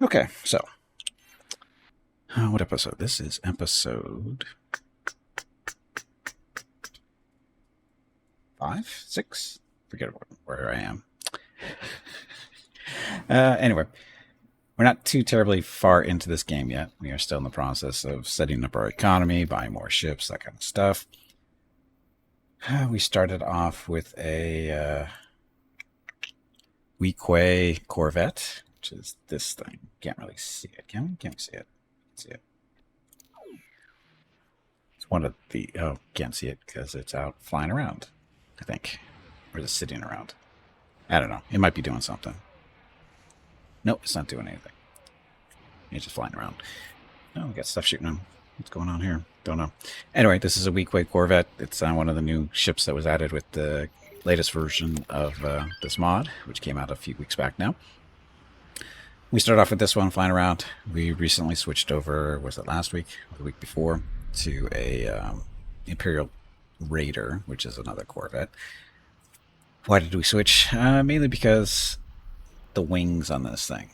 Okay, so what episode? This is episode 5, 6. Forget where I am. Anyway, we're not too terribly far into this game yet. We are still in the process of setting up our economy, buying more ships, that kind of stuff. We started off with a Weequay Corvette, which is this thing. Can't really see it. Can we? Can't see it. See it. It's one of the. Oh, can't see it because it's out flying around, I think. Or just sitting around. I don't know. It might be doing something. Nope, it's not doing anything. It's just flying around. Oh, we got stuff shooting him. What's going on here? Don't know. Anyway, this is a Weequay Corvette. It's one of the new ships that was added with the latest version of this mod, which came out a few weeks back now. We started off with this one flying around. We recently switched over, was it last week or the week before, to a Imperial Raider, which is another Corvette. Why did we switch? Mainly because the wings on this thing.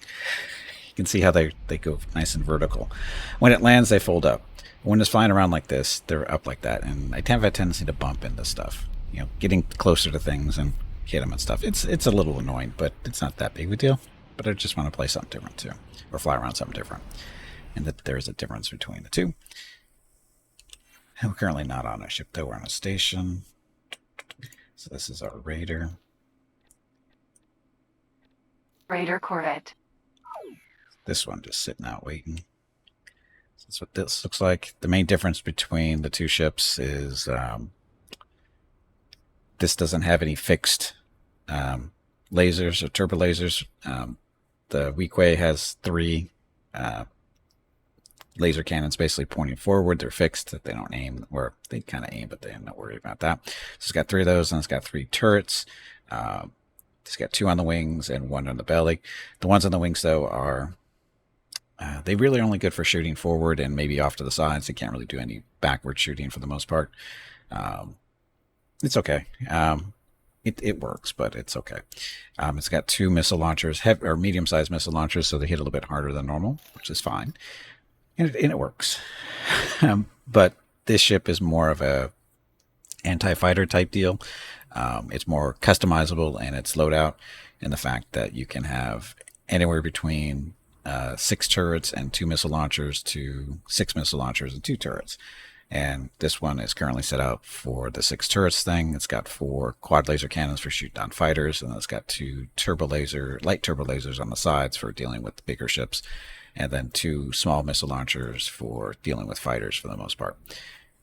You can see how they go nice and vertical. When it lands, they fold up. When it's flying around like this, they're up like that. And I have a tendency to bump into stuff. You know, getting closer to things and hit them and stuff. It's a little annoying, but it's not that big of a deal. But I just want to play something different too, or fly around something different. And that there's a difference between the two. And we're currently not on a ship though, we're on a station. So this is our Raider. Raider Corvette. This one just sitting out waiting. So that's what this looks like. The main difference between the two ships is this doesn't have any fixed lasers or turbo lasers. The Weequay has 3 laser cannons basically pointing forward. They're fixed. They don't aim, or they kind of aim, but they're not worried about that. So it's got 3 of those, and it's got 3 turrets. It's got 2 on the wings and 1 on the belly. The ones on the wings, though, are they really only good for shooting forward and maybe off to the sides. They can't really do any backward shooting for the most part. It's okay. It works, but it's okay. It's got 2 missile launchers, or medium-sized missile launchers, so they hit a little bit harder than normal, which is fine. And it works. But this ship is more of a anti-fighter type deal. It's more customizable in its loadout, and the fact that you can have anywhere between 6 turrets and 2 missile launchers to 6 missile launchers and 2 turrets. And this one is currently set out for the 6 turrets thing. It's got 4 quad laser cannons for shooting down fighters, and it's got 2 light turbo lasers on the sides for dealing with bigger ships, and then 2 small missile launchers for dealing with fighters for the most part.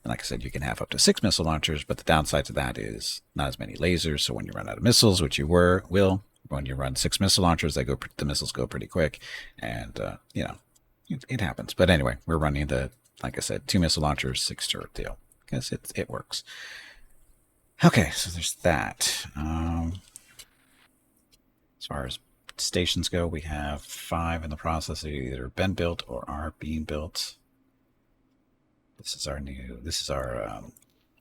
And like I said, you can have up to 6 missile launchers, but the downside to that is not as many lasers. So when you run out of missiles, which you will, when you run 6 missile launchers, the missiles go pretty quick, and it happens. But anyway, we're running the, like I said, 2 missile launchers, 6 turret deal, because it works. Okay, so there's that. As far as stations go, we have 5 in the process that either been built or are being built. This is our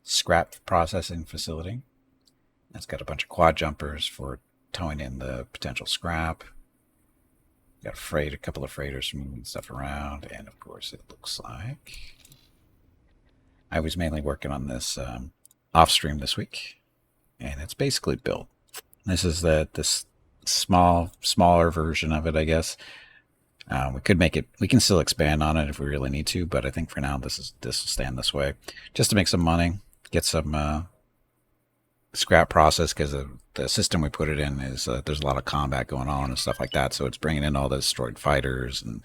scrap processing facility. It's got a bunch of quad jumpers for towing in the potential scrap. Got a couple of freighters for moving stuff around, and of course, it looks like I was mainly working on this off stream this week, and it's basically built. This is this smaller version of it, I guess. We could make it. We can still expand on it if we really need to, but I think for now this will stand this way, just to make some money, get some scrap process, because the system we put it in is there's a lot of combat going on and stuff like that. So it's bringing in all the destroyed fighters and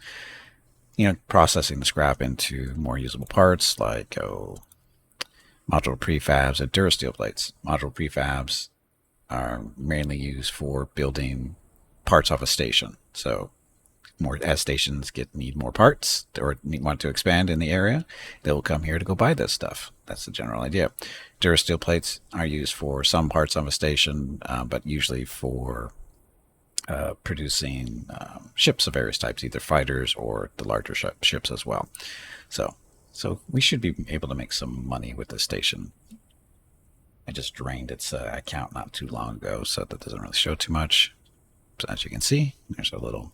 processing the scrap into more usable parts like modular prefabs and durasteel plates. Modular prefabs are mainly used for building parts off a station. So more as stations need more parts or want to expand in the area, they will come here to go buy this stuff. That's the general idea. Durasteel plates are used for some parts of a station, but usually for producing ships of various types, either fighters or the larger ships as well. So we should be able to make some money with this station. I just drained its account not too long ago, so that doesn't really show too much. So as you can see, there's a little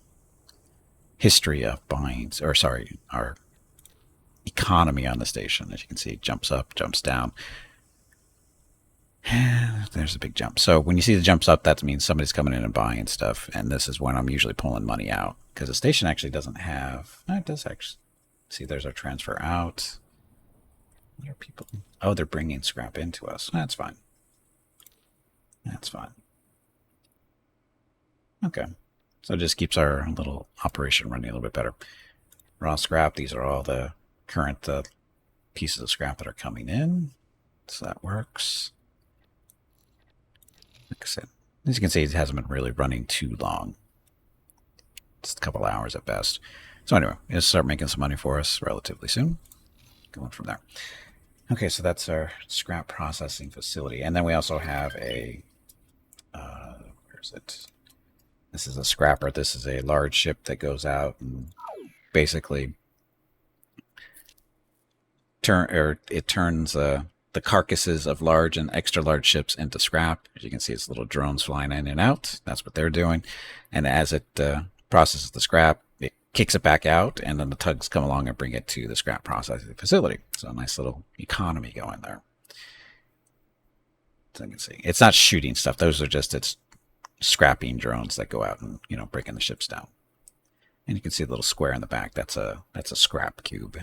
history of buying, or sorry, our economy on the station. As you can see, it jumps up, jumps down. There's a big jump. So when you see the jumps up, that means somebody's coming in and buying stuff. And this is when I'm usually pulling money out, because the station actually doesn't have. It does actually. See, there's our transfer out. What are people? Oh, they're bringing scrap into us. That's fine. That's fine. Okay. So it just keeps our little operation running a little bit better. Raw scrap. These are all the current pieces of scrap that are coming in. So that works. Like I said, as you can see, it hasn't been really running too long. Just a couple hours at best. So anyway, it'll start making some money for us relatively soon. Going from there. Okay, so that's our scrap processing facility. And then we also have a, where is it? This is a scrapper. This is a large ship that goes out and basically turns the carcasses of large and extra large ships into scrap. As you can see, it's little drones flying in and out. That's what they're doing. And as it processes the scrap, it kicks it back out, and then the tugs come along and bring it to the scrap processing facility. So a nice little economy going there. So you can see, it's not shooting stuff. Those are just its scrapping drones that go out and breaking the ships down. And you can see the little square in the back. That's a scrap cube.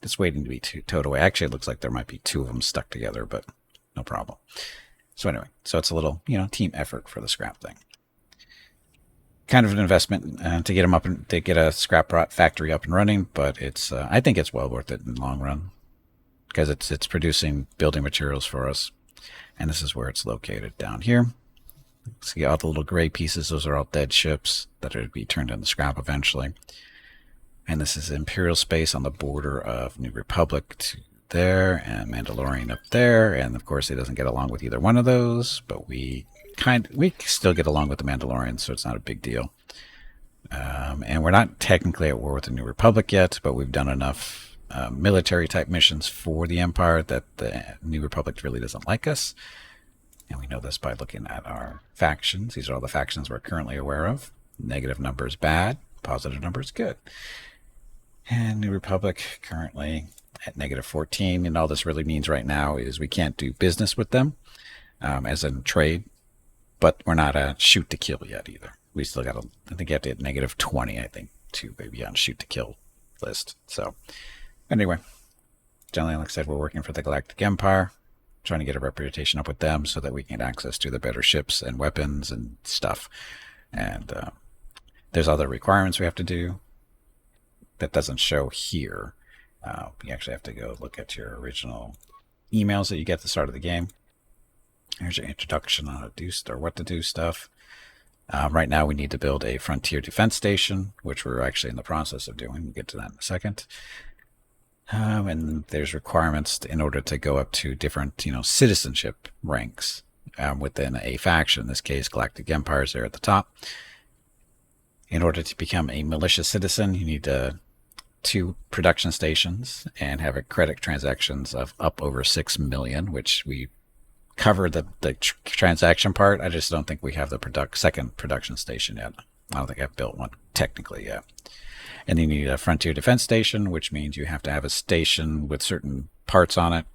It's waiting to be towed away. Actually, it looks like there might be two of them stuck together, but no problem. So anyway, so it's a little team effort for the scrap thing. Kind of an investment to get them up and to get a scrap factory up and running, but it's I think it's well worth it in the long run, because it's producing building materials for us. And this is where it's located, down here. See all the little gray pieces, those are all dead ships that are to be turned into scrap eventually. And this is Imperial space on the border of New Republic to there, and Mandalorian up there. And of course, it doesn't get along with either one of those, but we still get along with the Mandalorians, so it's not a big deal. And we're not technically at war with the New Republic yet, but we've done enough military type missions for the Empire that the New Republic really doesn't like us. And we know this by looking at our factions. These are all the factions we're currently aware of. Negative number is bad, positive number is good. And New Republic currently at negative 14. And all this really means right now is we can't do business with them as in trade, but we're not a shoot to kill yet either. We still got I think you have to hit negative 20, I think, to be on shoot to kill list. So anyway, generally, like I said, we're working for the Galactic Empire, trying to get a reputation up with them so that we can get access to the better ships and weapons and stuff. And there's other requirements we have to do that doesn't show here. You actually have to go look at your original emails that you get at the start of the game. Here's your introduction on how to do or what to do stuff. Right now we need to build a frontier defense station, which we're actually in the process of doing. We'll get to that in a second. And there's requirements in order to go up to different, citizenship ranks within a faction. In this case, Galactic Empire is there at the top. In order to become a malicious citizen, you need 2 production stations and have a credit transactions of up over 6 million, which we cover the transaction part. I just don't think we have the second production station yet. I don't think I've built one technically yet. And you need a frontier defense station, which means you have to have a station with certain parts on it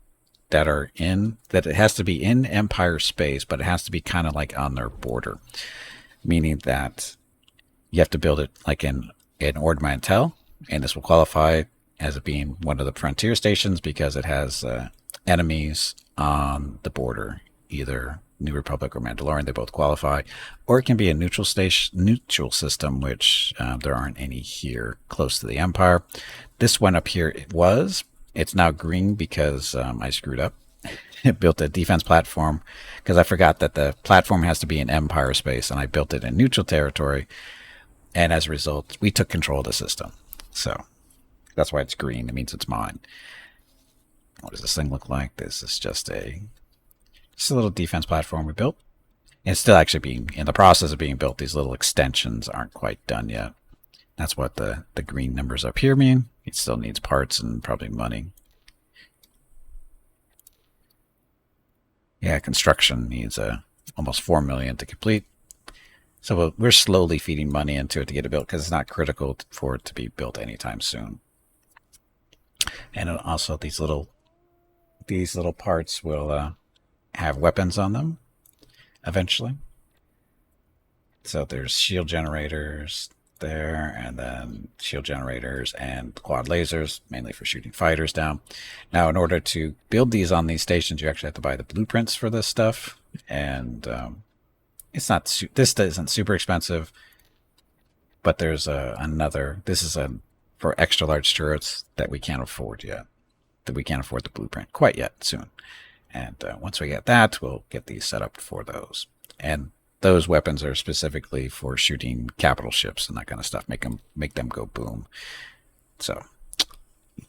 that it has to be in Empire space, but it has to be kind of like on their border, meaning that you have to build it like in Ord Mantell, and this will qualify as it being one of the frontier stations because it has enemies on the border, either New Republic or Mandalorian. They both qualify, or it can be a neutral system, which there aren't any here close to the Empire. This one up here it's now green because I screwed up. It built a defense platform because I forgot that the platform has to be in Empire space, and I built it in neutral territory, and as a result we took control of the system. So that's why it's green. It means it's mine. What does this thing look like? This is just a little defense platform we built. It's still actually being in the process of being built. These little extensions aren't quite done yet. That's what the green numbers up here mean. It still needs parts and probably money. Yeah, construction needs almost 4 million to complete. So we're slowly feeding money into it to get it built because it's not critical for it to be built anytime soon. And also these little parts will have weapons on them eventually. So there's shield generators there, and then shield generators and quad lasers, mainly for shooting fighters down. Now, in order to build these on these stations, you actually have to buy the blueprints for this stuff, and it's not. This isn't super expensive, but there's another. This is for extra large turrets that we can't afford yet. That we can't afford the blueprint quite yet. Soon, and once we get that, we'll get these set up for those. And those weapons are specifically for shooting capital ships and that kind of stuff. Make them go boom. So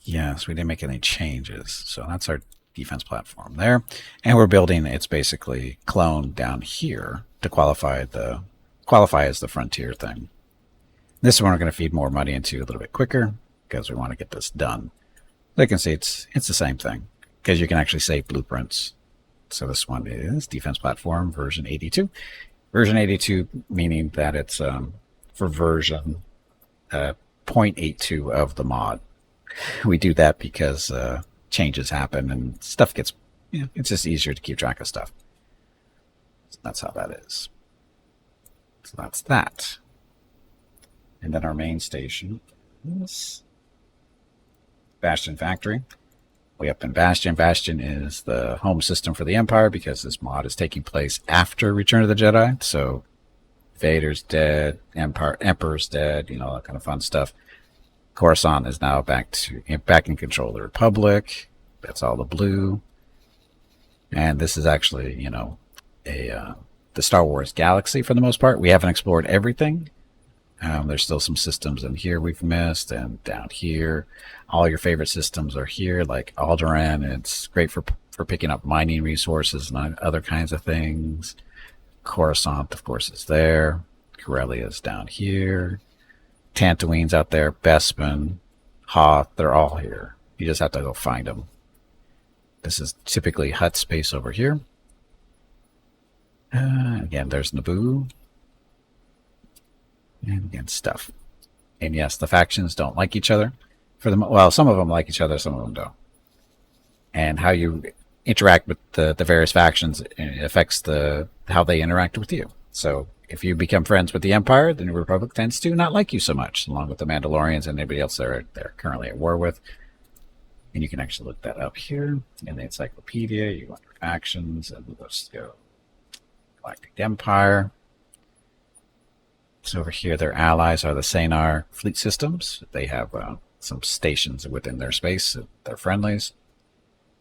yes, we didn't make any changes. So that's our defense platform there, and we're building. It's basically cloned down here to qualify as the frontier thing. This one we're going to feed more money into a little bit quicker because we want to get this done. You can see it's the same thing because you can actually save blueprints. So this one is defense platform version 82. Version 82 meaning that it's for version 0.82 of the mod. We do that because changes happen and stuff gets, it's just easier to keep track of stuff. So that's how that is. So that's that. And then our main station is Bastion Factory. Way up in Bastion. Bastion is the home system for the Empire because this mod is taking place after Return of the Jedi. So Vader's dead, Emperor's dead, that kind of fun stuff. Coruscant is now back in control of the Republic. That's all the blue. And this is actually, the Star Wars galaxy for the most part. We haven't explored everything. There's still some systems in here we've missed, and down here, all your favorite systems are here, like Alderaan. It's great for picking up mining resources and other kinds of things. Coruscant, of course, is there. Corellia is down here. Tatooine's out there. Bespin, Hoth, they're all here. You just have to go find them. This is typically hut space over here. Again, there's Naboo. And again, stuff. And yes, the factions don't like each other. Well, some of them like each other, some of them don't. And how you interact with the various factions affects how they interact with you. So if you become friends with the Empire, the New Republic tends to not like you so much, along with the Mandalorians and anybody else they're currently at war with. And you can actually look that up here in the encyclopedia. You want your factions, and we'll just go Galactic Empire. So over here, their allies are the Sanar fleet systems. They have some stations within their space. They're friendlies.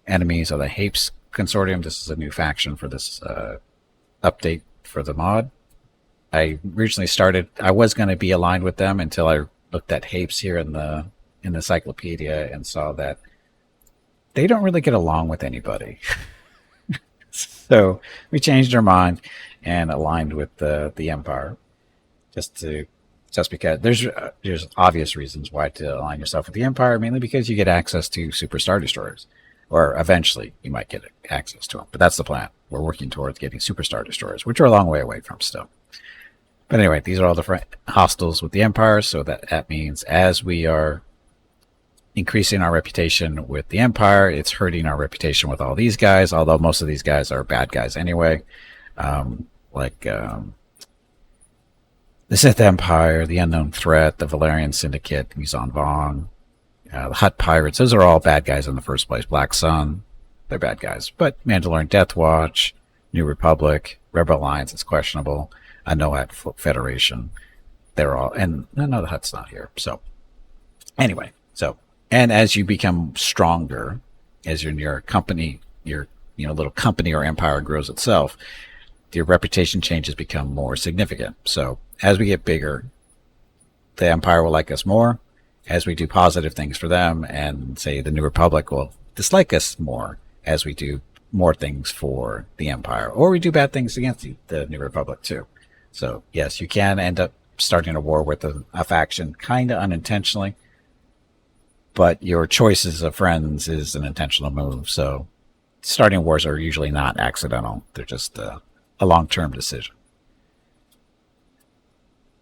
Enemies are the Hapes Consortium. This is a new faction for this update for the mod. I originally I was going to be aligned with them until I looked at Hapes here in the encyclopedia and saw that they don't really get along with anybody. So we changed our mind and aligned with the Empire. Just because there's obvious reasons why to align yourself with the Empire, mainly because you get access to Super Star Destroyers, or eventually you might get access to them. But that's the plan. We're working towards getting Super Star Destroyers, which are a long way away from still. But anyway, these are all different hostiles with the Empire, so that means as we are increasing our reputation with the Empire, it's hurting our reputation with all these guys, although most of these guys are bad guys anyway. The Sith Empire, the Unknown Threat, the Valerian Syndicate, Muzan Vong, the Hutt Pirates, those are all bad guys in the first place. Black Sun, they're bad guys. But Mandalorian Death Watch, New Republic, Rebel Alliance is questionable, Anoat Federation, they're all, and no, the Hutt's not here. So, anyway, and as you become stronger, as your company, your little company or empire grows itself, your reputation changes become more significant. So as we get bigger, the Empire will like us more. As we do positive things for them, and say the New Republic will dislike us more as we do more things for the Empire, or we do bad things against the New Republic too. So yes, you can end up starting a war with a faction kind of unintentionally, but your choices of friends is an intentional move. So starting wars are usually not accidental. They're just a long-term decision.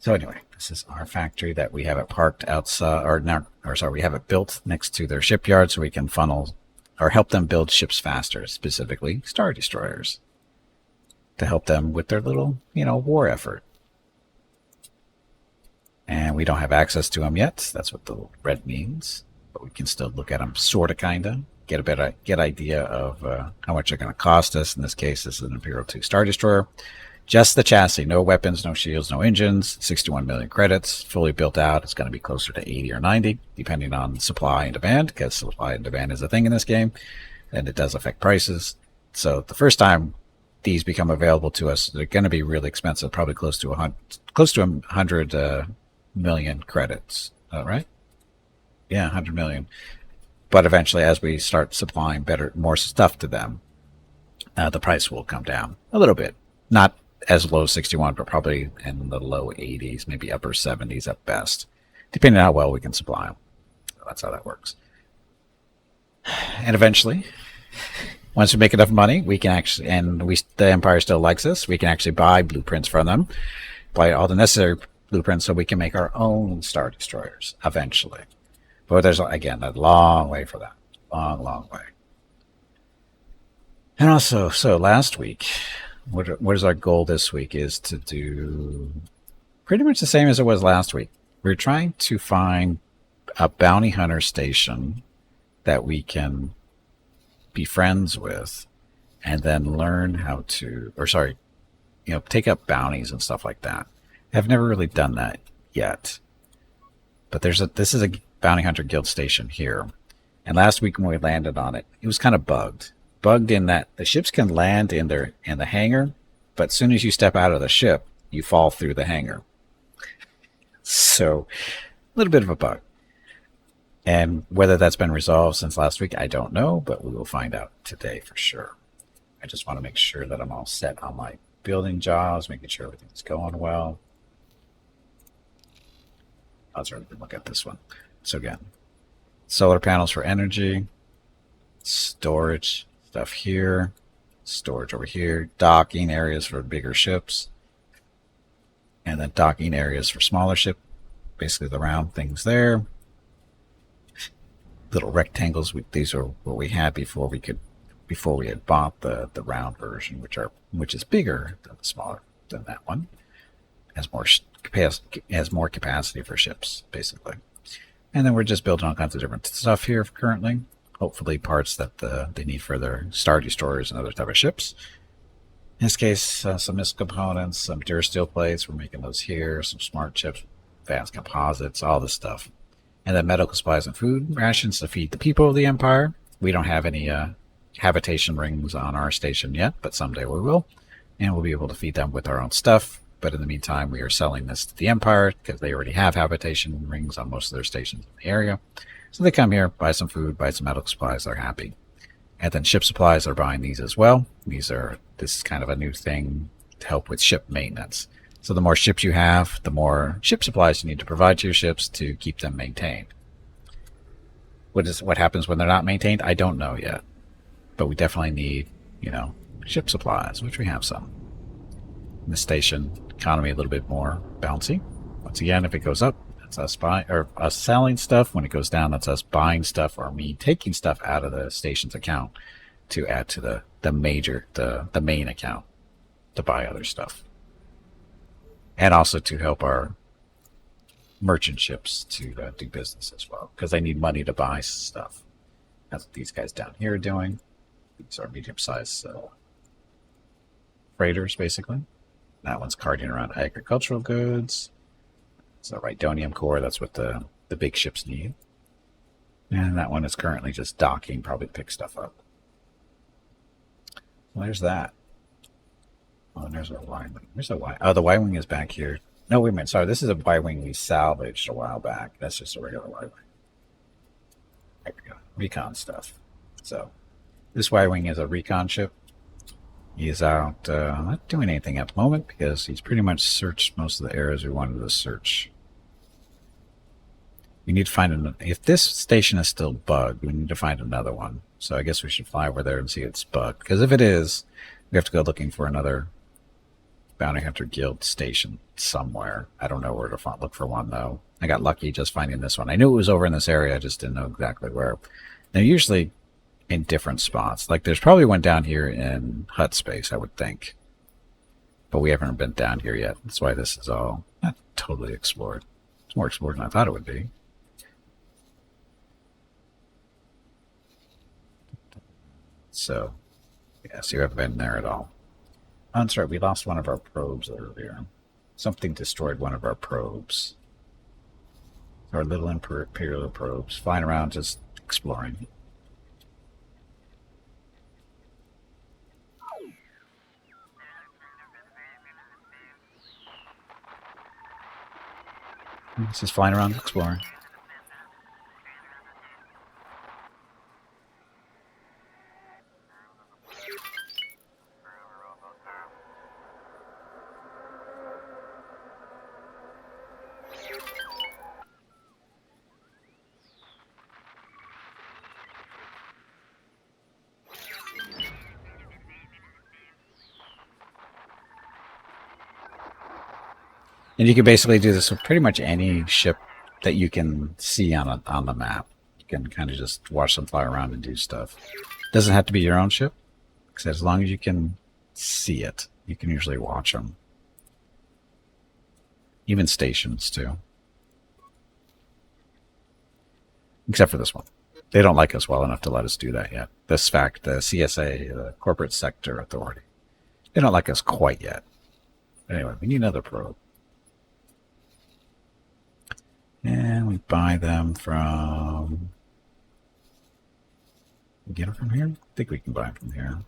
So anyway, this is our factory that we have it parked outside, we have it built next to their shipyard so we can funnel or help them build ships faster, specifically Star Destroyers, to help them with their little, war effort. And we don't have access to them yet. That's what the red means. But we can still look at them, sort of, kind of, get a better idea of how much they're going to cost us. In this case, this is an Imperial 2 Star Destroyer. Just the chassis, no weapons, no shields, no engines, 61 million credits, fully built out. It's going to be closer to 80 or 90, depending on supply and demand, because supply and demand is a thing in this game, and it does affect prices. So the first time these become available to us, they're going to be really expensive, probably close to 100 million credits, right? Yeah, 100 million. But eventually, as we start supplying more stuff to them, the price will come down a little bit. Not as low as 61, but probably in the low 80s, maybe upper 70s at best, depending on how well we can supply them. So that's how that works. And eventually, once we make enough money, we can actually, the Empire still likes us, we can actually buy blueprints from them, buy all the necessary blueprints so we can make our own Star Destroyers eventually. But there's, again, a long way for that. Long way. And also, so last week, what is our goal this week is to do pretty much the same as it was last week. We're trying to find a bounty hunter station that we can be friends with and then learn how to, take up bounties and stuff like that. I've never really done that yet. But this is a bounty hunter guild station here. And last week when we landed on it, it was kind of bugged. Bugged in that the ships can land in the hangar, but as soon as you step out of the ship, you fall through the hangar. So, a little bit of a bug. And whether that's been resolved since last week, I don't know, but we will find out today for sure. I just want to make sure that I'm all set on my building jobs, making sure everything's going well. Let's look at this one. So again, solar panels for energy, storage, stuff here, storage over here, docking areas for bigger ships, and then docking areas for smaller ship, basically the round things there. Little rectangles, these are what we had before we had bought the round version, which is bigger than the smaller than that one. Has more capacity for ships, basically. And then we're just building all kinds of different stuff here currently. Hopefully parts that they need for their Star Destroyers and other type of ships. In this case, some missile components, some durasteel plates. We're making those here. Some smart chips, advanced composites, all this stuff. And then medical supplies and food rations to feed the people of the Empire. We don't have any habitation rings on our station yet, but someday we will. And we'll be able to feed them with our own stuff. But in the meantime, we are selling this to the Empire because they already have habitation rings on most of their stations in the area. So they come here, buy some food, buy some medical supplies, they're happy. And then ship supplies are buying these as well. This is kind of a new thing to help with ship maintenance. So the more ships you have, the more ship supplies you need to provide to your ships to keep them maintained. What happens when they're not maintained? I don't know yet. But we definitely need, ship supplies, which we have some. In the station, economy a little bit more bouncy. Once again, if it goes up, that's us selling stuff. When it goes down, that's us buying stuff or me taking stuff out of the station's account to add to the main account to buy other stuff. And also to help our merchant ships to do business as well, because they need money to buy stuff. That's what these guys down here are doing. These are medium-sized freighters, basically. That one's carting around agricultural goods. It's a Rhydonium core. That's what the big ships need. And that one is currently just docking, probably to pick stuff up. Well, there's that. Oh, and there's our Y-wing. Oh, the Y-wing is back here. No, wait a minute. Sorry, this is a Y-wing we salvaged a while back. That's just a regular Y-wing. There we go. Recon stuff. So, this Y-wing is a recon ship. He is out not doing anything at the moment because he's pretty much searched most of the areas we wanted to search. We need to find if this station is still bugged, we need to find another one. So I guess we should fly over there and see if it's bugged. Because if it is, we have to go looking for another bounty hunter guild station somewhere. I don't know where to look for one, though. I got lucky just finding this one. I knew it was over in this area. I just didn't know exactly where. They're usually in different spots. Like, there's probably one down here in hut space, I would think. But we haven't been down here yet. That's why this is all not totally explored. It's more explored than I thought it would be. So, yes, you haven't been there at all. Oh, that's right, we lost one of our probes earlier. Something destroyed one of our probes. Our little imperial probes, flying around just exploring. It's just flying around exploring. And you can basically do this with pretty much any ship that you can see on the map. You can kind of just watch them fly around and do stuff. Doesn't have to be your own ship, because as long as you can see it, you can usually watch them. Even stations, too. Except for this one. They don't like us well enough to let us do that yet. This fact, the CSA, the Corporate Sector Authority, they don't like us quite yet. Anyway, we need another probe. And we buy them from... We get them from here? I think we can buy them from here.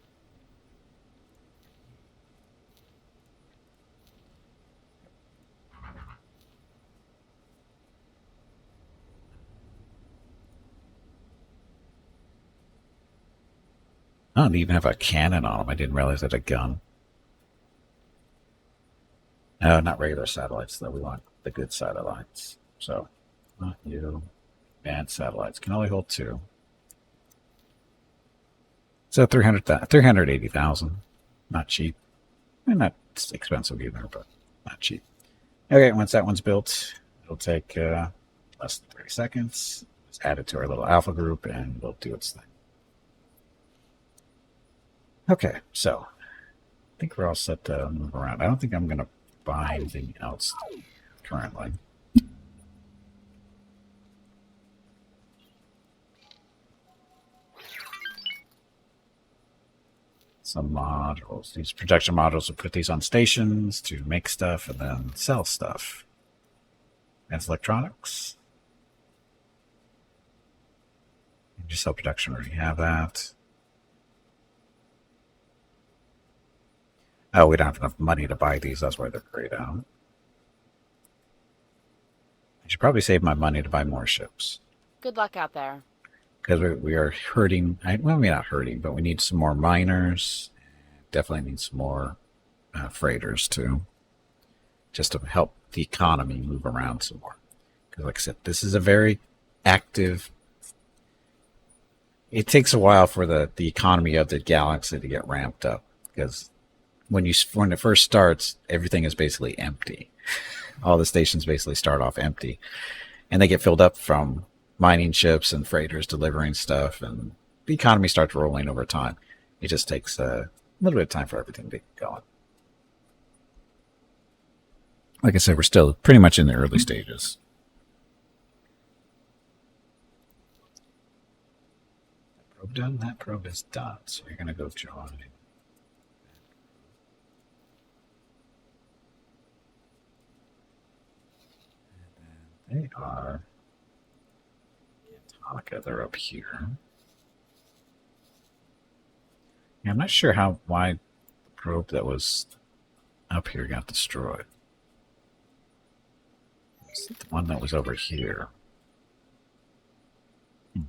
Oh, they even have a cannon on them. I didn't realize they had a gun. No, not regular satellites, though. We want the good satellites. So, not you. Bad satellites. Can only hold 2. So 380,000. Not cheap. And not expensive either, but not cheap. Okay, once that one's built, it'll take less than 30 seconds. Let's add it to our little alpha group, and we'll do its thing. Okay, so I think we're all set to move around. I don't think I'm going to buy anything else currently. Some modules. These projection modules will put these on stations to make stuff and then sell stuff. Advanced electronics. Just sell production, already have that. Oh, we don't have enough money to buy these. That's why they're grayed out. I should probably save my money to buy more ships. Good luck out there. Because we are hurting. Well, we're not hurting, but we need some more miners. Definitely need some more freighters, too. Just to help the economy move around some more. Because, like I said, this is a very active... It takes a while for the economy of the galaxy to get ramped up. Because when it first starts, everything is basically empty. All the stations basically start off empty. And they get filled up from mining ships and freighters delivering stuff. And the economy starts rolling over time. It just takes a little bit of time for everything to get going. Like I said, we're still pretty much in the early stages. That probe done? That probe is done. So you're going to go join. They are Antonica. They're up here. Yeah, I'm not sure why the probe that was up here got destroyed. It's the one that was over here. Anyway,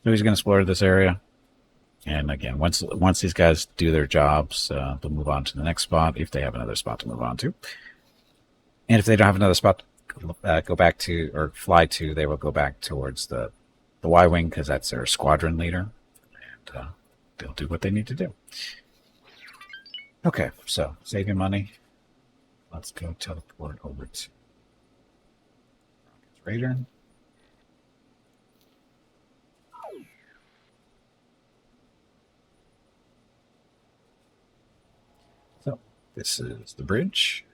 so he's going to explore this area. And again, once these guys do their jobs, they'll move on to the next spot if they have another spot to move on to. And if they don't have another spot to go back to or fly to, they will go back towards the Y-Wing because that's their squadron leader. And they'll do what they need to do. Okay, so saving money. Let's go teleport over to Raider. So this is the bridge.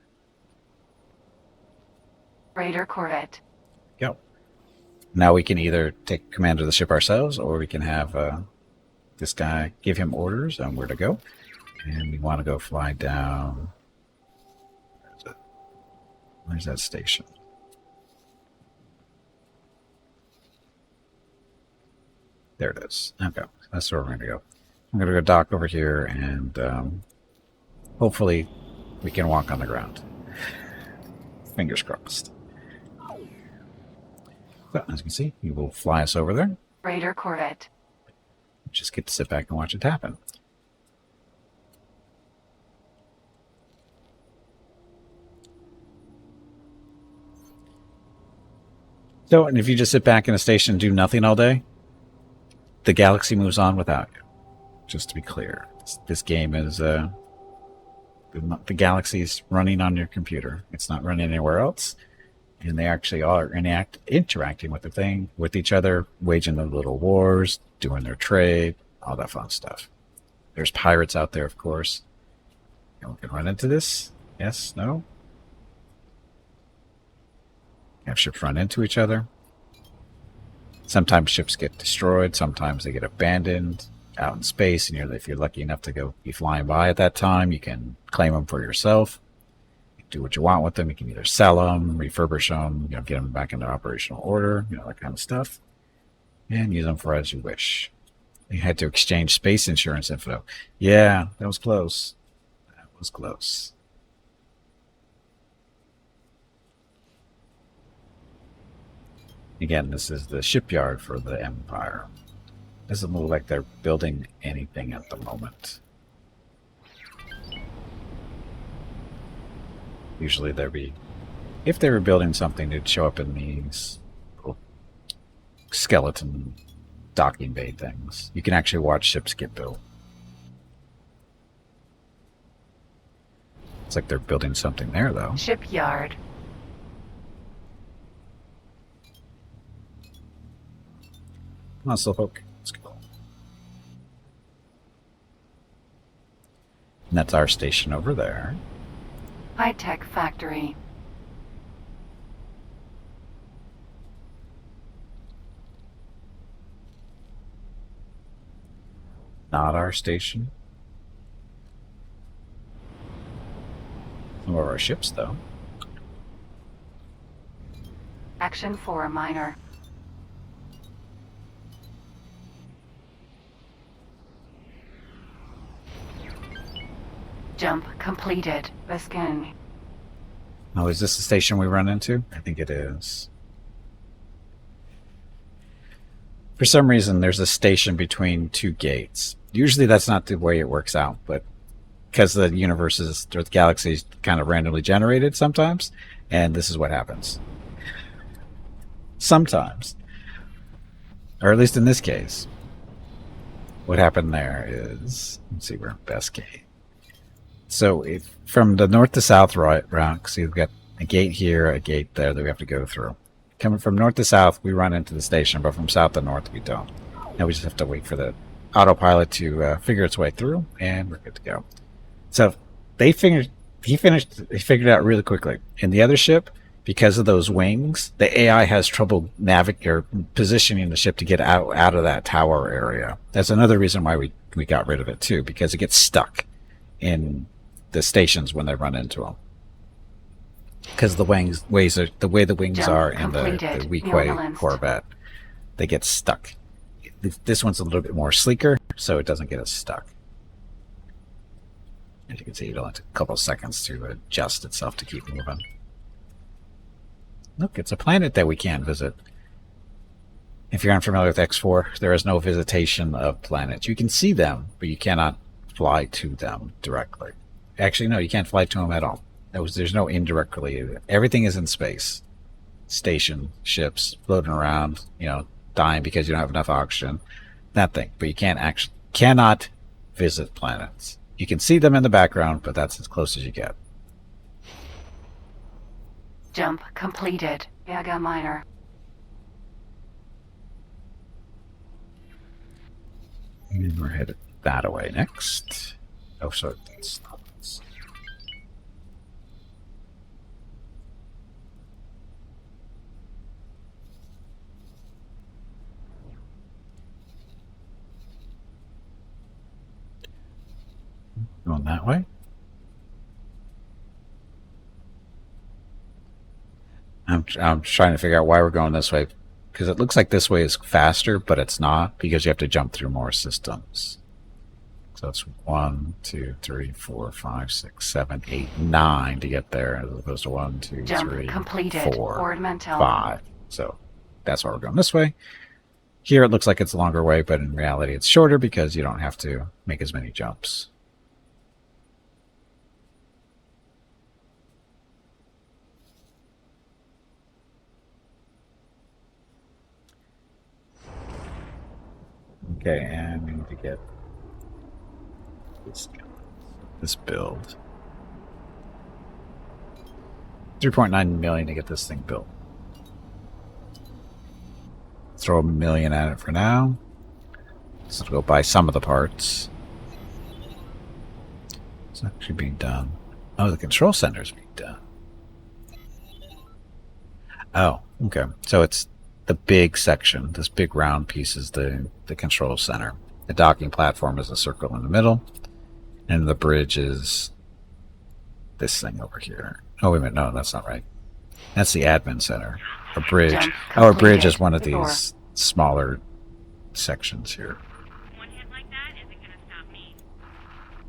Raider Corvette. Go. Now we can either take command of the ship ourselves, or we can have this guy give him orders on where to go. And we want to go fly down. Where's that station? There it is. Okay, that's where we're going to go. I'm going to go dock over here, and hopefully we can walk on the ground. Fingers crossed. So, as you can see, he will fly us over there. Raider Corvette. Just get to sit back and watch it happen. So, and if you just sit back in a station and do nothing all day, the galaxy moves on without you. Just to be clear, this game is the galaxy's running on your computer. It's not running anywhere else, and they actually are interacting with the thing, with each other, waging their little wars, doing their trade, all that fun stuff. There's pirates out there, of course. And we can run into this. Yes, no. Have ships run into each other. Sometimes ships get destroyed. Sometimes they get abandoned out in space. And if you're lucky enough to go be flying by at that time, you can claim them for yourself. You can do what you want with them. You can either sell them, refurbish them, get them back into operational order, that kind of stuff, and use them for as you wish. You had to exchange space insurance info. Yeah, that was close. That was close. Again, this is the shipyard for the Empire. Doesn't look like they're building anything at the moment. Usually if they were building something, it'd show up in these little skeleton docking bay things. You can actually watch ships get built. It's like they're building something there, though. Shipyard. Come on, Slowpoke. Let's go. And that's our station over there. High-tech factory. Not our station. Some of our ships, though. Action 4 minor. Jump completed. Scan. Oh, is this the station we run into? I think it is. For some reason, there's a station between two gates. Usually that's not the way it works out, but because the universe or the galaxy is kind of randomly generated sometimes, and this is what happens. Sometimes. Or at least in this case. What happened there is, let's see, we're in best case. So from the north to south route, so you've got a gate here, a gate there that we have to go through. Coming from north to south, we run into the station, but from south to north, we don't. Now we just have to wait for the autopilot to figure its way through, and we're good to go. So he figured it out really quickly. In the other ship, because of those wings, the AI has trouble positioning the ship to get out of that tower area. That's another reason why we got rid of it too, because it gets stuck in the stations when they run into them. Because the way the wings Jump are in the completed. Weequay Corvette, they get stuck. This one's a little bit more sleeker, so it doesn't get us stuck. As you can see, it only took a couple of seconds to adjust itself to keep moving. Look, it's a planet that we can't visit. If you're unfamiliar with X4, there is no visitation of planets. You can see them, but you cannot fly to them directly. Actually, no, you can't fly to them at all. There's no indirect related. Everything is in space. Station, ships, floating around, dying because you don't have enough oxygen. That thing. But you cannot visit planets. You can see them in the background, but that's as close as you get. Jump completed. Yaga Minor. And we're headed that away next. Oh, sorry, that's not this. Going that way. I'm trying to figure out why we're going this way, because it looks like this way is faster, but it's not, because you have to jump through more systems. So it's 1, 2, 3, 4, 5, 6, 7, 8, 9 to get there, as opposed to 1, 2, Jump 3, completed. 4, Mental. 5. So that's why we're going this way. Here it looks like it's a longer way, but in reality it's shorter because you don't have to make as many jumps. Okay, and we need to get this build. 3.9 million to get this thing built. Throw $1 million at it for now. So go buy some of the parts. It's actually being done. Oh, the control center is being done. Oh, okay. So it's the big section. This big round piece is the control center. The docking platform is a circle in the middle. And the bridge is this thing over here. Oh, wait a minute. No, that's not right. That's the admin center. A bridge. Oh, a bridge is one of these smaller sections here. One hit like that isn't going to stop me.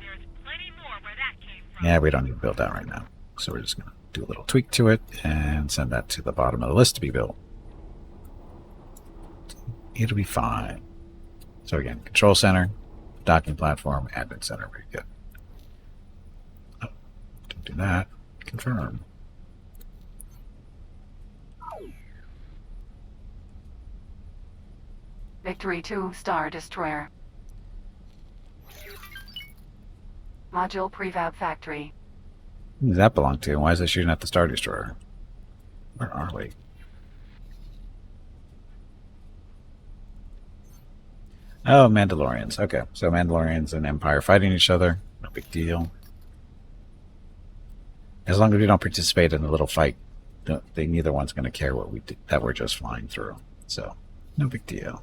There's plenty more where that came from. Yeah, we don't need to build that right now. So we're just going to do a little tweak to it and send that to the bottom of the list to be built. It'll be fine. So again, control center, docking platform, admin center. Very good. Oh, don't do that. Confirm. Victory 2 Star Destroyer. Module Prefab Factory. Who does that belong to? Why is it shooting at the Star Destroyer? Where are we? Oh, Mandalorians. Okay, so Mandalorians and Empire fighting each other. No big deal. As long as we don't participate in a little fight, neither one's going to care what we do, that we're just flying through. So, no big deal.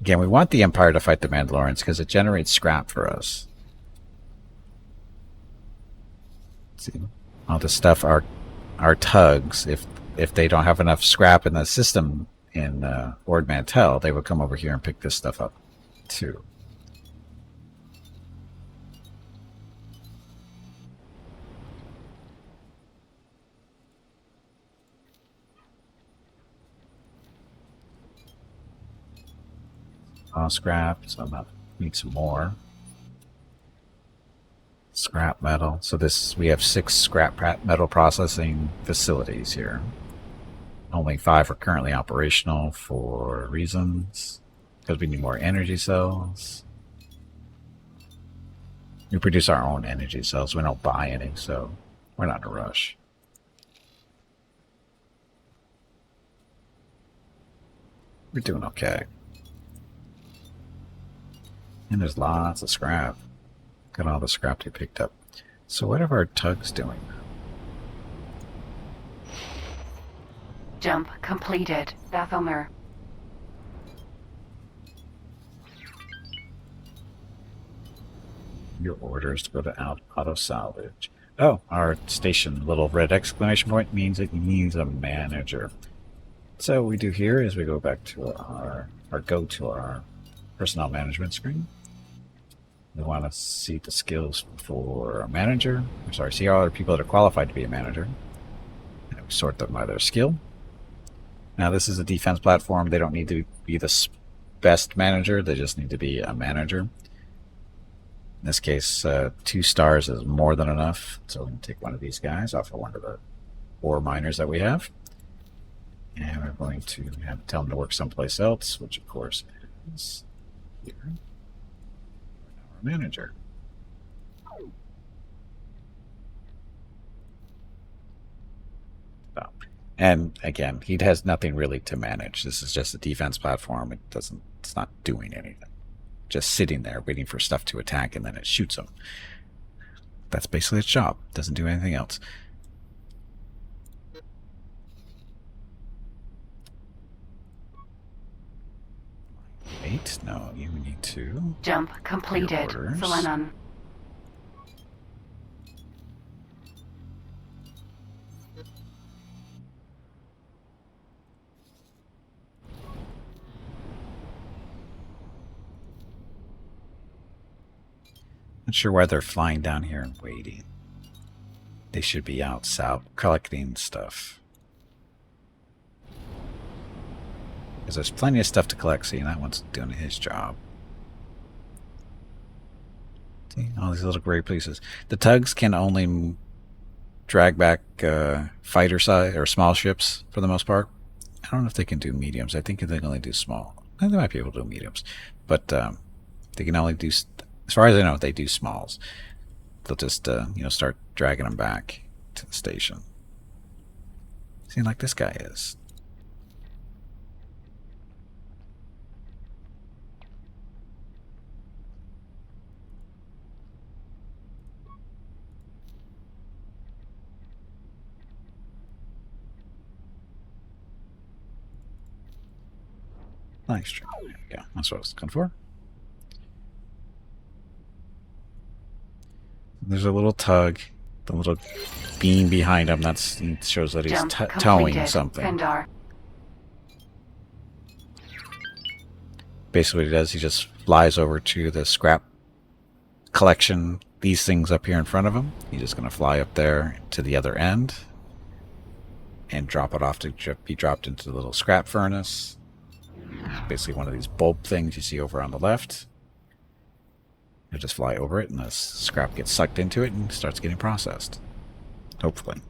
Again, we want the Empire to fight the Mandalorians because it generates scrap for us. Let's see, all this stuff are tugs. If they don't have enough scrap in the system in Ord Mantell, they would come over here and pick this stuff up too. Scrap, so I'm gonna need some more scrap metal. So we have 6 scrap metal processing facilities here. Only 5 are currently operational for reasons, because we need more energy cells. We produce our own energy cells. We don't buy any, so we're not in a rush. We're doing okay. And there's lots of scrap. Got all the scrap we picked up. So what are our tugs doing? Jump completed. Dathomir. Your orders to go to auto salvage. Oh, our station little red exclamation point means it needs a manager. So what we do here is we go back to our personnel management screen. We want to see the skills for a manager. I'm sorry, see all the people that are qualified to be a manager. And we sort them by their skill. Now this is a defense platform. They don't need to be the best manager. They just need to be a manager. In this case, 2 stars is more than enough. So we're going to take one of these guys off of one of the ore miners that we have. And we're going to tell them to work someplace else, which of course is here. manager. So, and again, he has nothing really to manage. This is just a defense platform. It's not doing anything. Just sitting there waiting for stuff to attack, and then it shoots them. That's basically its job. Doesn't do anything else. Wait, no, you need to. Jump completed. orders. Selenon. Not sure why they're flying down here and waiting. They should be out south collecting stuff. Because there's plenty of stuff to collect. See, that one's doing his job. See, all these little gray pieces. The tugs can only drag back fighter size or small ships for the most part. I don't know if they can do mediums. I think they can only do small. They might be able to do mediums, but they can only do. As far as I know, they do smalls. They'll just start dragging them back to the station. See, like this guy is. Nice try. There we go. That's what I was looking for. There's a little tug, the little beam behind him. That shows that he's towing something. Pendar. Basically, what he does, he just flies over to the scrap collection. These things up here in front of him. He's just going to fly up there to the other end and drop it off to be dropped into the little scrap furnace. Basically, one of these bulb things you see over on the left. You just fly over it, and the scrap gets sucked into it and starts getting processed. Hopefully.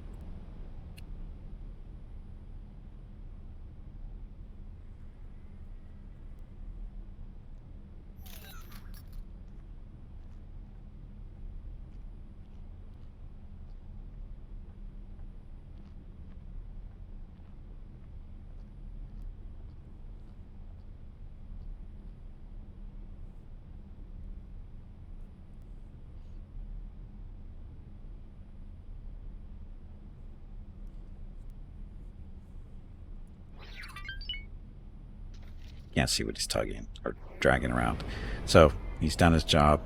Can't see what he's tugging or dragging around. So he's done his job.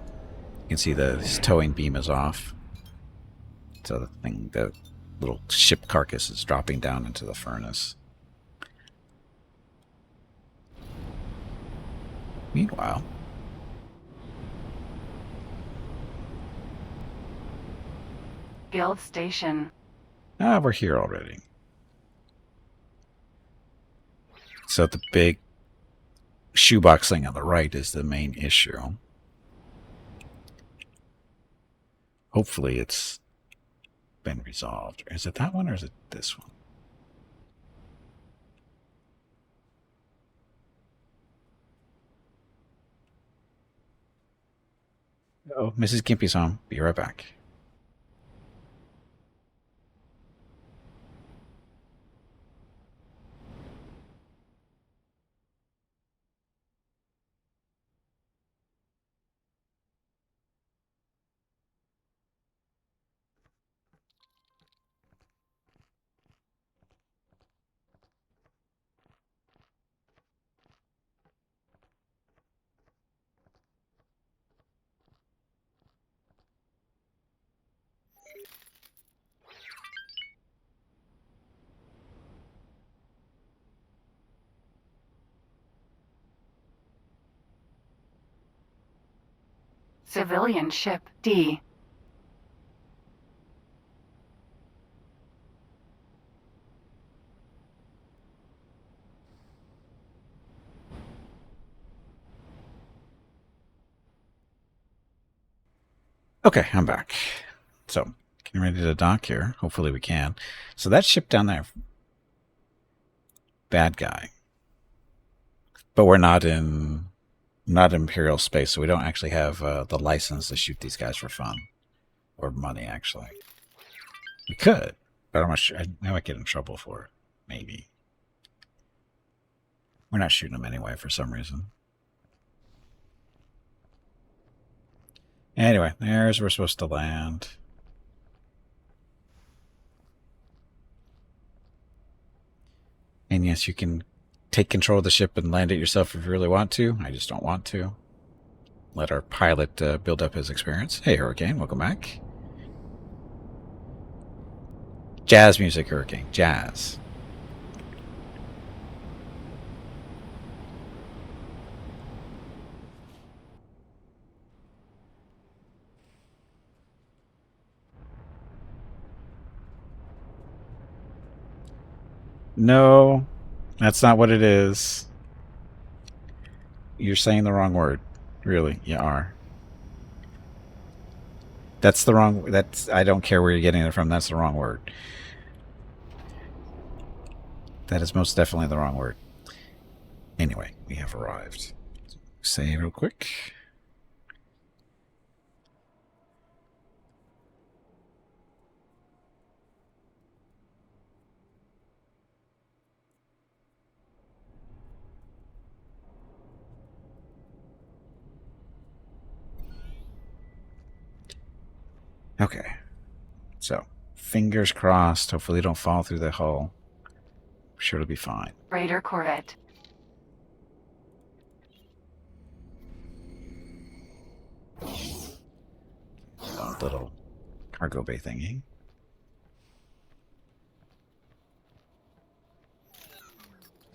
You can see his towing beam is off. So the little ship carcass is dropping down into the furnace. Meanwhile, Guild Station. we're here already. So the big shoebox thing on the right is the main issue. Hopefully it's been resolved. Is it that one or is it this one? Oh, Mrs. Gimpy's home. Be right back. Civilian ship D. Okay, I'm back. So, getting ready to dock here. Hopefully we can. So that ship down there, bad guy. But we're not in not Imperial space, so we don't actually have the license to shoot these guys for fun. Or money, actually. We could, but I'm not sure. I might get in trouble for it. Maybe. We're not shooting them anyway for some reason. Anyway, there's where we're supposed to land. And yes, you can take control of the ship and land it yourself if you really want to. I just don't want to. Let our pilot build up his experience. Hey, Hurricane, welcome back. Jazz music, Hurricane. Jazz. No, that's not what it is. You're saying the wrong word. Really, you are. That's the wrong... That's... I don't care where you're getting it from. That's the wrong word. That is most definitely the wrong word. Anyway, we have arrived. Save real quick. Okay. So, fingers crossed. Hopefully don't fall through the hull. I'm sure it'll be fine. Raider corvette. Little cargo bay thingy.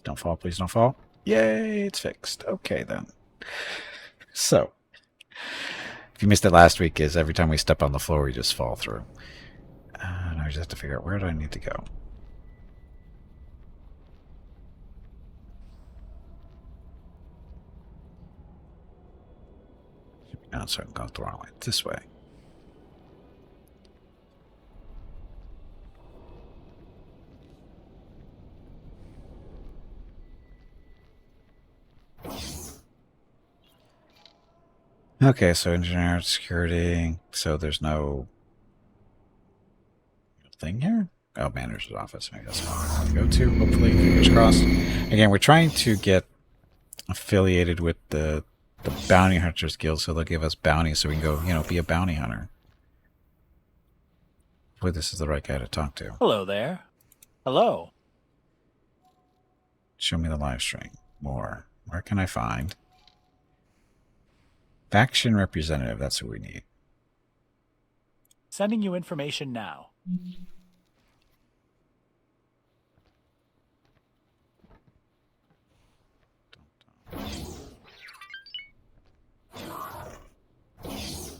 Don't fall, please don't fall. Yay, it's fixed. Okay, then. So, if you missed it last week, is every time we step on the floor, we just fall through. And I just have to figure out where do I need to go. No, sorry, I'm going the wrong way. This way. Okay, so engineer, security. So there's no thing here? Oh, manager's office. Maybe that's what I want to go to, hopefully. Fingers crossed. Again, we're trying to get affiliated with the Bounty Hunters Guild so they'll give us bounties so we can go, you know, be a bounty hunter. Boy, this is the right guy to talk to. Hello there. Hello. Show me the live stream. More. Where can I find? Faction representative. That's who we need. Sending you information now.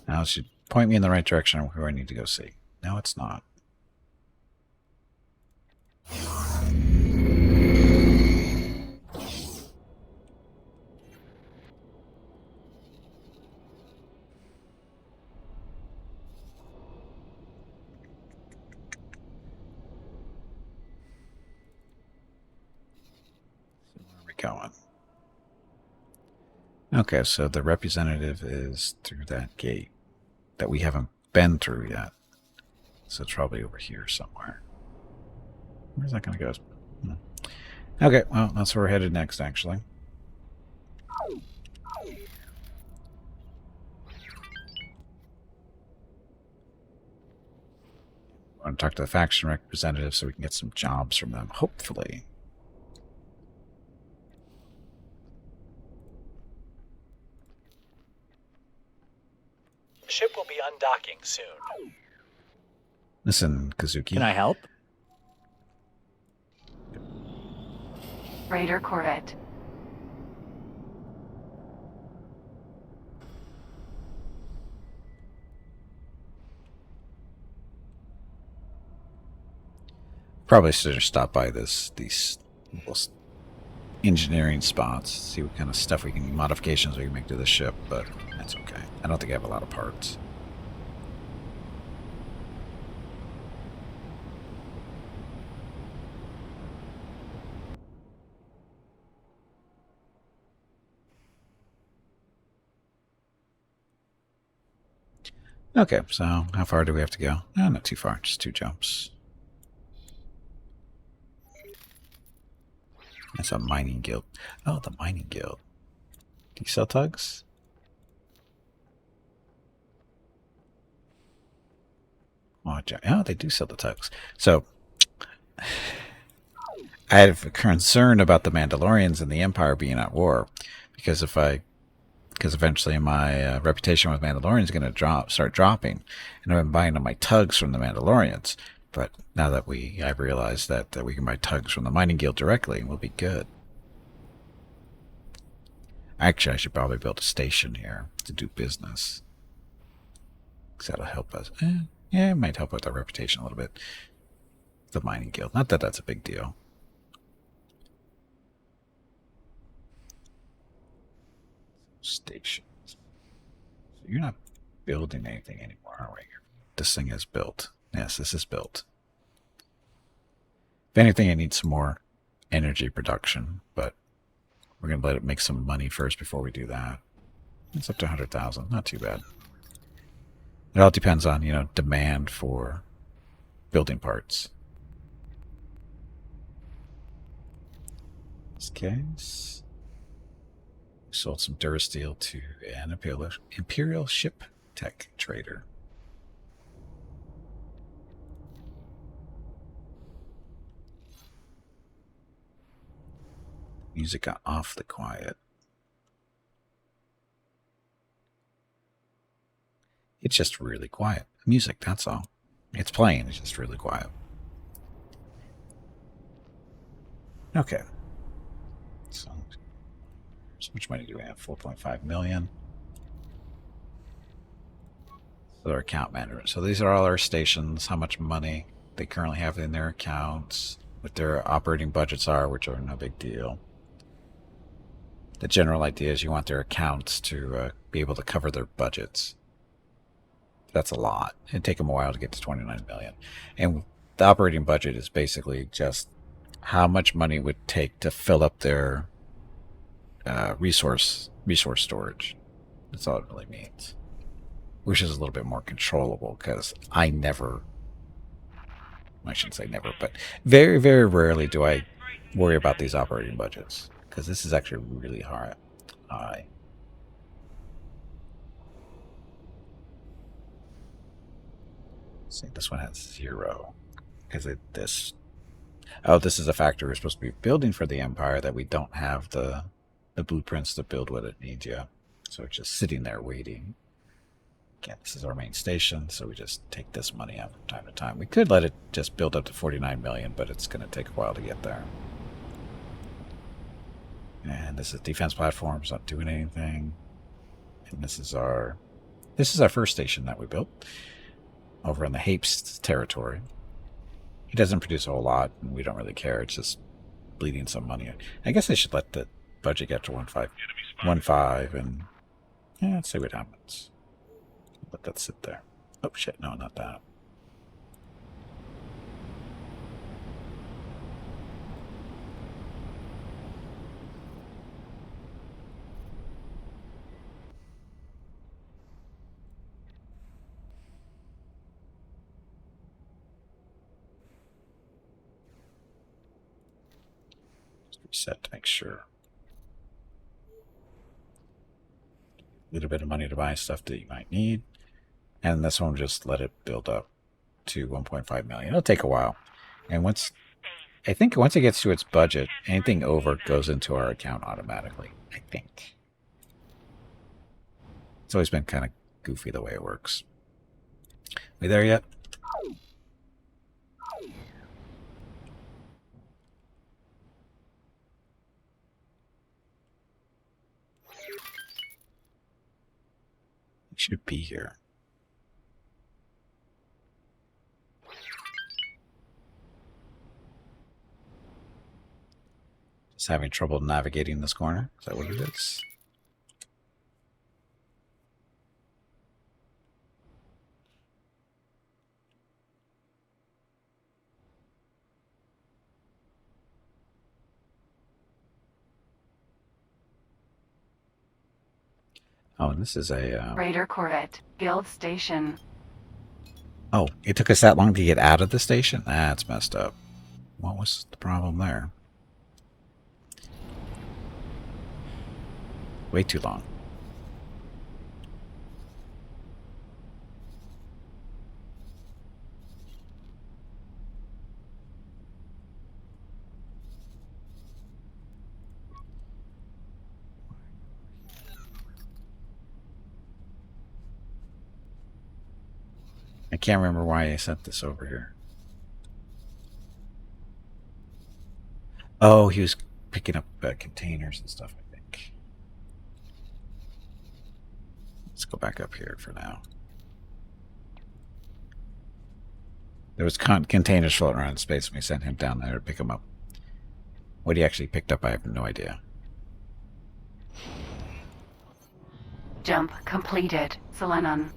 Now it should point me in the right direction of who I need to go see. No, it's not. Going. Okay, so the representative is through that gate that we haven't been through yet. So it's probably over here somewhere. Where's that going to go? Okay, well, that's where we're headed next, actually. I want to talk to the faction representative so we can get some jobs from them, hopefully. The ship will be undocking soon. Listen, Kazuki. Can I help? Raider corvette. Probably should have stopped by these little engineering spots, see what kind of stuff we can, modifications we can make to the ship, but that's okay. I don't think I have a lot of parts. Okay, so how far do we have to go? No, not too far, just 2 jumps. That's a mining guild. Oh, the mining guild. Do you sell tugs? Oh, they do sell the tugs. So, I have a concern about the Mandalorians and the Empire being at war, because because eventually my reputation with Mandalorians is going to start dropping, and I've been buying my tugs from the Mandalorians. But now that I've realized that we can buy tugs from the mining guild directly, we'll be good. Actually, I should probably build a station here to do business, because that'll help us. Yeah, it might help with our reputation a little bit. The mining guild. Not that that's a big deal. Stations. So you're not building anything anymore, are we? This thing is built. Yes, this is built. If anything, it needs some more energy production, but we're going to let it make some money first before we do that. It's up to 100,000. Not too bad. It all depends on, demand for building parts. In this case, we sold some Durasteel to an Imperial ship tech trader. Music got awfully quiet. It's just really quiet. Music, that's all. It's playing, it's just really quiet. Okay. So much money do we have? 4.5 million. So our account manager. So these are all our stations, how much money they currently have in their accounts, what their operating budgets are, which are no big deal. The general idea is you want their accounts to be able to cover their budgets. That's a lot. It'd take them a while to get to 29 million. And the operating budget is basically just how much money it would take to fill up their resource storage. That's all it really means. Which is a little bit more controllable, because I shouldn't say never, but very, very rarely do I worry about these operating budgets, because this is actually really high. See, this one has 0 because this is a factory we're supposed to be building for the Empire that we don't have the blueprints to build what it needs yet. So it's just sitting there waiting. Again, this is our main station, so we just take this money out from time to time. We could let it just build up to 49 million, but it's going to take a while to get there. And this is defense platforms, not doing anything. And this is our first station that we built over in the Hapes territory. It doesn't produce a whole lot, and we don't really care. It's just bleeding some money. I guess I should let the budget get to 1.5, and yeah, let's see what happens. Let that sit there. Oh shit, no, not that. Just reset to make sure. A little bit of money to buy stuff that you might need. And this one, just let it build up to 1.5 million. It'll take a while. And I think once it gets to its budget, anything over goes into our account automatically. I think. It's always been kind of goofy the way it works. We there yet? We should be here. Just having trouble navigating this corner. Is that what it is? Oh, and this is a... Raider corvette. Guild station. Oh, it took us that long to get out of the station? That's messed up. What was the problem there? Way too long. I can't remember why I sent this over here. Oh, he was picking up containers and stuff, I think. Let's go back up here for now. There was containers floating around in space, and we sent him down there to pick them up. What he actually picked up, I have no idea. Jump completed. Selenon.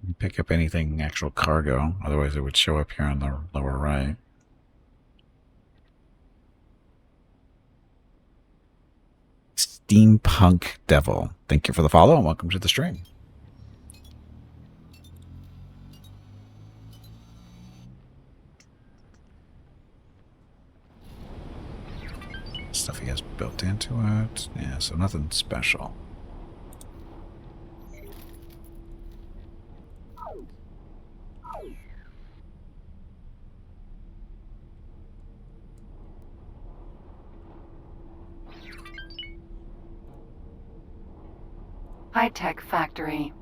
Didn't pick up anything actual cargo, otherwise it would show up here on the lower right. Steampunk Devil. Thank you for the follow and welcome to the stream. Stuff he has built into it. Yeah, so nothing special. High-tech factory.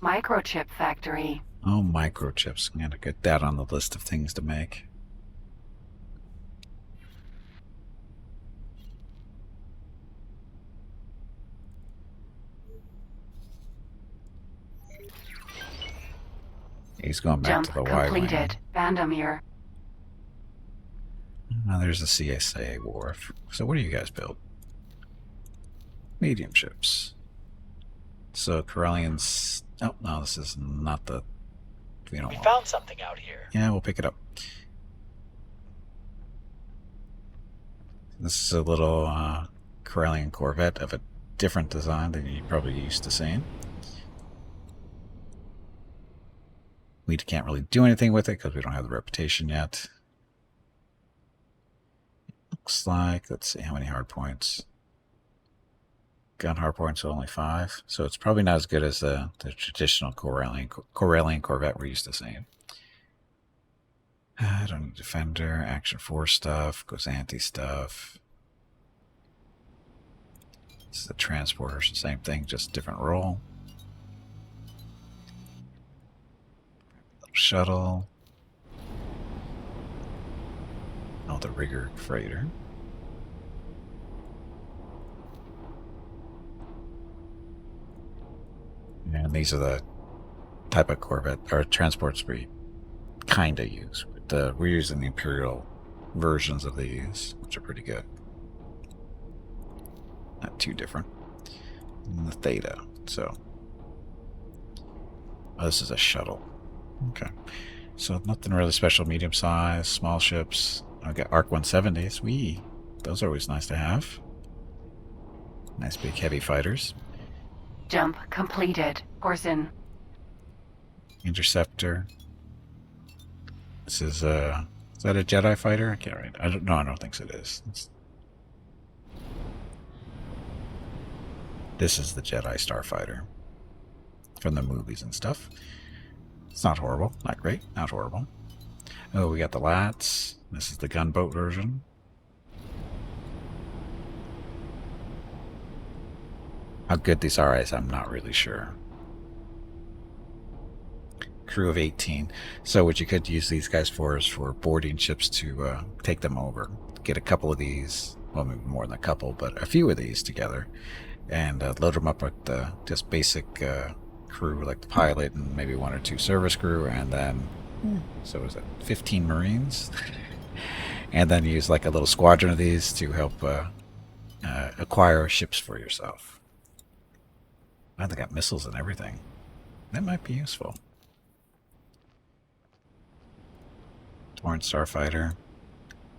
Microchip factory. Oh, microchips. I'm gonna get that on the list of things to make. He's going back Jump to the Y wing. completed. Vandermeer. Now there's a CSA wharf. So what do you guys build? Medium ships. So Corellians... Oh, no, this is not the... We don't want... found something out here. Yeah, we'll pick it up. This is a little Corellian Corvette of a different design than you're probably used to seeing. We can't really do anything with it because we don't have the reputation yet. Looks like, let's see how many hard points. Gun hard points are only 5, so it's probably not as good as the traditional Corellian Corvette we're used to seeing. I don't need Defender, Action 4 stuff, goes anti stuff. This is the Transporters, same thing, just different role. Shuttle. Oh, the Rigger Freighter. And these are the type of Corvette or transports we kind of use. We're using the Imperial versions of these, which are pretty good. Not too different. And the Theta. So, oh, this is a shuttle. Okay. So nothing really special. Medium size, small ships. I got Arc 170s. Wee. Those are always nice to have. Nice big heavy fighters. Jump completed. Orson. Interceptor. This is that a Jedi fighter? I can't read. I don't think so it is. This is the Jedi Starfighter from the movies and stuff. It's not horrible. Not great. Not horrible. Oh, we got the Lats. This is the gunboat version. How good these are, I'm not really sure. Crew of 18. So what you could use these guys for is for boarding ships to take them over. Get a couple of these, well, maybe more than a couple, but a few of these together, and load them up with just basic crew, like the pilot and maybe 1 or 2 service crew, and then so is it 15 Marines? And then use like a little squadron of these to help acquire ships for yourself. Oh, they got missiles and everything. That might be useful. Torrent Starfighter.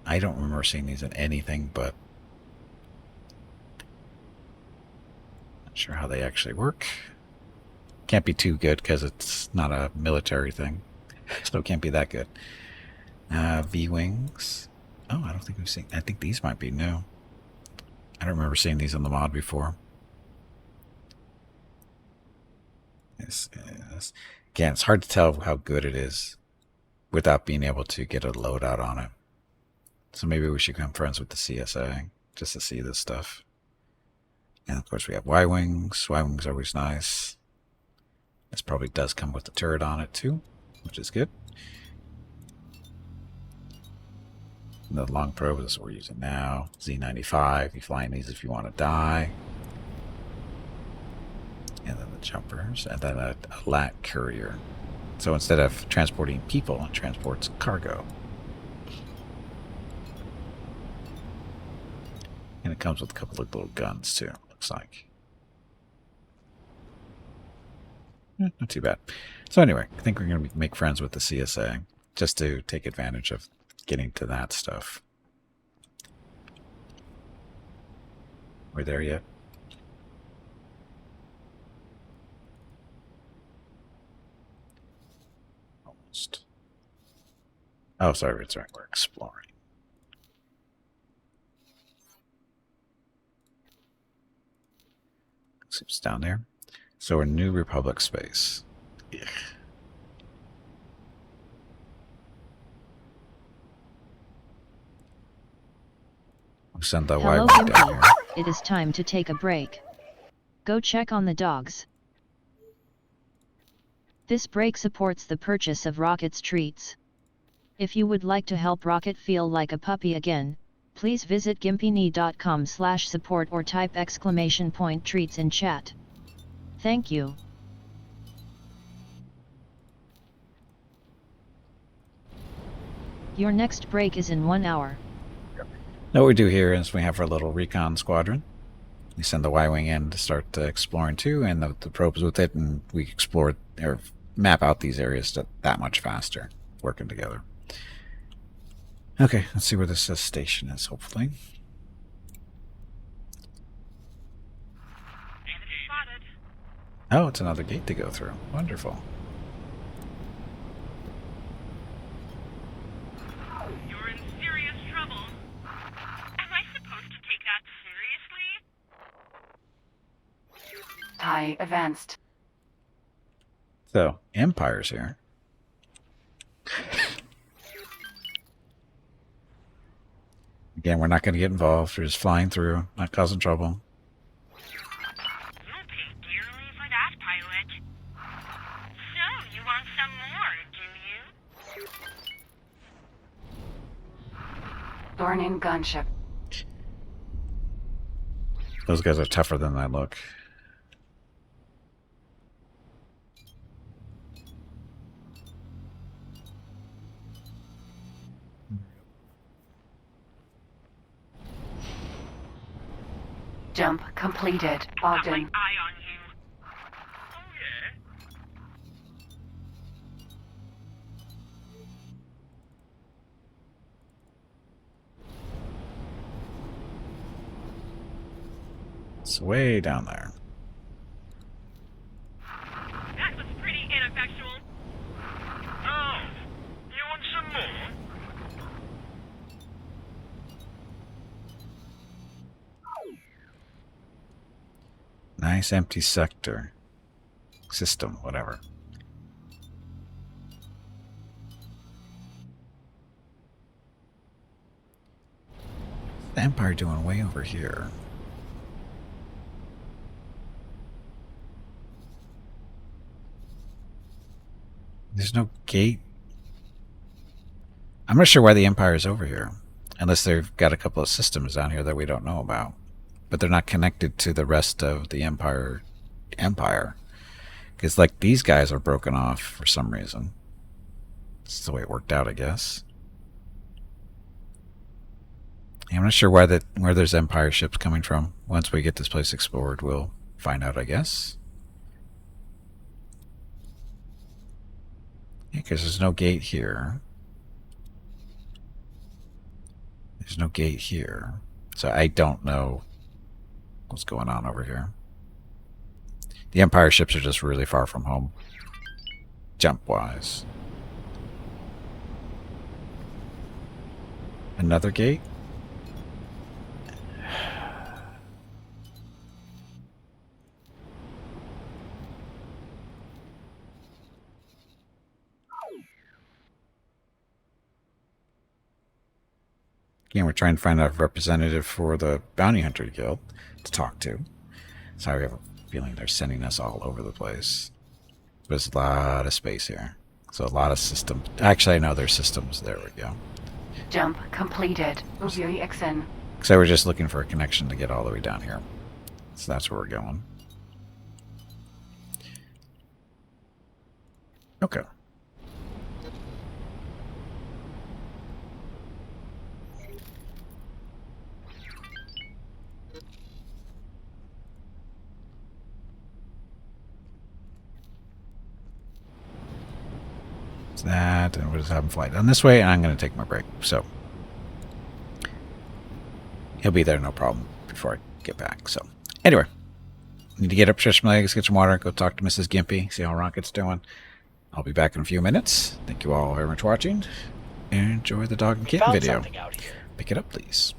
I don't remember seeing these in anything, but not sure how they actually work. Can't be too good because it's not a military thing, so it can't be that good. V-Wings. Oh, I don't think we've seen... I think these might be new. I don't remember seeing these in the mod before. This is... Again, it's hard to tell how good it is without being able to get a loadout on it. So maybe we should become friends with the CSA just to see this stuff. And of course we have Y-Wings. Y-Wings are always nice. This probably does come with a turret on it too, which is good. And the long probe is what we're using now. Z95. You flying these if you want to die. And then the jumpers. And then a LAT courier. So instead of transporting people, it transports cargo. And it comes with a couple of little guns too, looks like. Not too bad. So anyway, I think we're going to make friends with the CSA just to take advantage of getting to that stuff. We're there yet? Almost. Oh, sorry, it's right. We're exploring. It's down there. So we're New Republic space. Ugh. We'll send the Hello, Y-Wing down here. Gimpy. It is time to take a break. Go check on the dogs. This break supports the purchase of Rocket's treats. If you would like to help Rocket feel like a puppy again, please visit gimpyknee.com/support or type !treats in chat. Thank you. Your next break is in 1 hour. Now what we do here is we have our little recon squadron. We send the Y-Wing in to start exploring too, and the probes with it, and we explore or map out these areas that much faster, working together. Okay, let's see where this station is, hopefully. Enemy spotted. Oh, it's another gate to go through. Wonderful. You're in serious trouble. Am I supposed to take that seriously? TIE advanced. So, Empire's here. Again, we're not going to get involved. We're just flying through, not causing trouble. You'll pay dearly for that, pilot. So, you want some more, do you? Dornian gunship. Those guys are tougher than they look. Jump completed. Got my Ogden. eye on you. Oh, yeah? It's way down there. That was pretty ineffectual. Oh, you want some more? Nice empty sector. System, whatever. The Empire doing way over here. There's no gate. I'm not sure why the Empire is over here. Unless they've got a couple of systems down here that we don't know about. But they're not connected to the rest of the Empire. Because, like, these guys are broken off for some reason. It's the way it worked out, I guess. I'm not sure where there's Empire ships coming from. Once we get this place explored, we'll find out, I guess. Yeah, because there's no gate here. There's no gate here. So I don't know what's going on over here. The Empire ships are just really far from home. Jump-wise. Another gate? Again, we're trying to find a representative for the Bounty Hunter Guild to talk to. So I have a feeling they're sending us all over the place. There's a lot of space here. So a lot of systems. Actually, I know there's systems. There we go. Jump completed. Exen. So we're just looking for a connection to get all the way down here. So that's where we're going. Okay. That, and we're just having flight on this way, and I'm going to take my break. So he'll be there, no problem, before I get back. So anyway, need to get up, stretch my legs, get some water, go talk to Mrs. Gimpy, see how Rocket's doing. I'll be back in a few minutes. Thank you all very much for watching, and enjoy the dog and We kitten found video. something out here. Pick it up, please.